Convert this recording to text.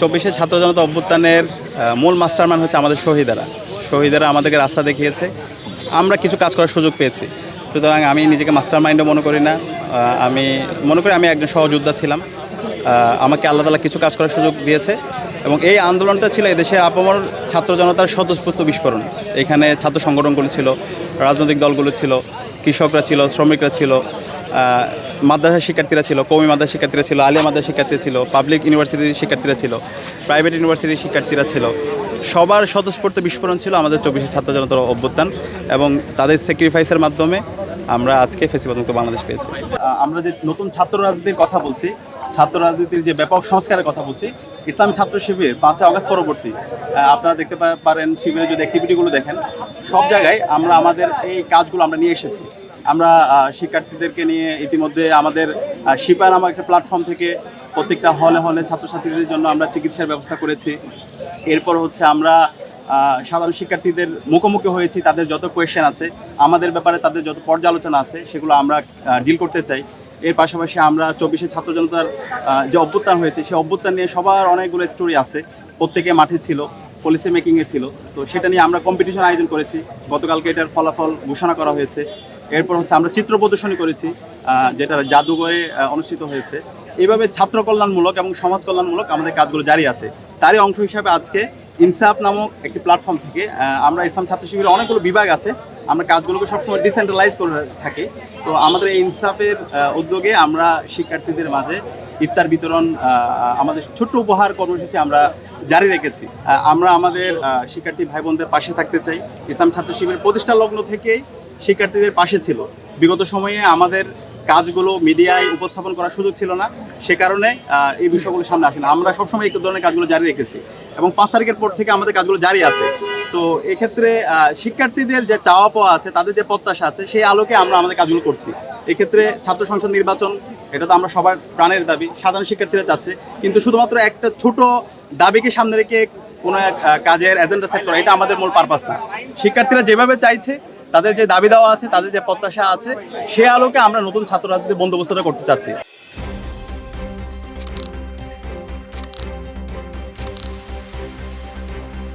24শে ছাত্র জনতা অভ্যুত্থানের মূল মাস্টারমাইন্ড হচ্ছে আমাদের শহীদেরা আমাদেরকে রাস্তা দেখিয়েছে, আমরা কিছু কাজ করার সুযোগ পেয়েছি। সুতরাং আমি নিজেকে মাস্টারমাইন্ডও মনে করি না, আমি মনে করি আমি একজন সহযোদ্ধা ছিলাম। আমাকে আল্লাহ তাআলা কিছু কাজ করার সুযোগ দিয়েছে এবং এই আন্দোলনটা ছিল এদেশের আপামর ছাত্র জনতার স্বতঃস্ফূর্ত বিস্ফোরণ। এখানে ছাত্র সংগঠনগুলো ছিল, রাজনৈতিক দলগুলো ছিল, কৃষকরা ছিল, শ্রমিকরা ছিল, মাদ্রাসার শিক্ষার্থীরা ছিল, কওমি মাদ্রাসার শিক্ষার্থীরা ছিল, আলিয়া মাদ্রাসার শিক্ষার্থীরা ছিল, পাবলিক ইউনিভার্সিটির শিক্ষার্থীরা ছিল, প্রাইভেট ইউনিভার্সিটির শিক্ষার্থীরা ছিল। সবার স্বতঃস্ফূর্ত বিস্ফোরণ ছিল আমাদের 24শে ছাত্র জনতার অভ্যুত্থান এবং তাদের স্যাক্রিফাইসের মাধ্যমে আমরা আজকে ফ্যাসিবাদমুক্ত বাংলাদেশ পেয়েছি। আমরা যে নতুন ছাত্র রাজনীতির কথা বলছি, ছাত্র রাজনীতির যে ব্যাপক সংস্কারের কথা বলছি, ইসলামী ছাত্র শিবির 5ই আগস্ট পরবর্তী আপনারা দেখতে পারেন, শিবিরের যদি অ্যাক্টিভিটিগুলো দেখেন, সব জায়গায় আমরা আমাদের এই কাজগুলো আমরা নিয়ে এসেছি। আমরা শিক্ষার্থীদেরকে নিয়ে ইতিমধ্যে আমাদের শিপা নামক একটা প্ল্যাটফর্ম থেকে প্রত্যেকটা হলে হলে ছাত্রছাত্রীদের জন্য আমরা চিকিৎসার ব্যবস্থা করেছি। এরপর হচ্ছে আমরা সাধারণ শিক্ষার্থীদের মুখোমুখি হয়েছি, তাদের যত কোয়েশ্চেন আছে, আমাদের ব্যাপারে তাদের যত পর্যালোচনা আছে, সেগুলো আমরা ডিল করতে চাই। এর পাশাপাশি আমরা 24শে ছাত্র জনতার যে অভ্যুত্থান হয়েছে, সেই অভ্যুত্থান নিয়ে সবার অনেকগুলো স্টোরি আছে, প্রত্যেকে মাঠে ছিল, পলিসি মেকিংয়ে ছিল। তো সেটা নিয়ে আমরা কম্পিটিশন আয়োজন করেছি, গতকালকে এটার ফলাফল ঘোষণা করা হয়েছে। এরপর হচ্ছে আমরা চিত্র প্রদর্শনী করেছি, যেটা জাদুঘরে অনুষ্ঠিত হয়েছে। এইভাবে ছাত্র কল্যাণমূলক এবং সমাজ কল্যাণমূলক আমাদের কাজগুলো জারি আছে। তারই অংশ হিসাবে আজকে ইনসাফ নামক একটি প্ল্যাটফর্ম থেকে আমরা ইসলাম ছাত্র শিবিরের অনেকগুলো বিভাগ আছে, আমরা কাজগুলোকে সবসময় ডিসেন্ট্রালাইজ করে থাকি। তো আমাদের এই ইনসাফের উদ্যোগে আমরা শিক্ষার্থীদের মাঝে ইফতার বিতরণ, আমাদের ছোট্ট উপহার কর্মসূচি আমরা জারি রেখেছি। আমরা আমাদের শিক্ষার্থী ভাই বোনদের পাশে থাকতে চাই। ইসলাম ছাত্র শিবির প্রতিষ্ঠা লগ্ন থেকেই শিক্ষার্থীদের পাশে ছিল। বিগত সময়ে আমাদের কাজগুলো মিডিয়ায় উপস্থাপন করার সুযোগ ছিল না, সে কারণে এই বিষয়গুলো সামনে আসে না। আমরা সবসময় এই ধরনের কাজগুলো জারি রেখেছি এবং 5 তারিখের পর থেকে আমাদের কাজগুলো জারি আছে। তো এক্ষেত্রে শিক্ষার্থীদের যে চাওয়া পাওয়া আছে, তাদের যে প্রত্যাশা আছে, সেই আলোকে আমরা আমাদের কাজগুলো করছি। এক্ষেত্রে ছাত্র সংসদ নির্বাচন, এটা তো আমরা সবার প্রাণের দাবি, সাধারণ শিক্ষার্থীরা চাচ্ছে, কিন্তু শুধুমাত্র একটা ছোট দাবিকে সামনে রেখে কোনো এক কাজের এজেন্ডা সেট করা, এটা আমাদের মূল পারপাস না। শিক্ষার্থীরা যেভাবে চাইছে, তাদের যে দাবি দেওয়া আছে, তাদের যে প্রত্যাশা আছে, সে আলোকে আমরা নতুন ছাত্র রাজনীতির বন্দোবস্তটা করতে চাচ্ছি।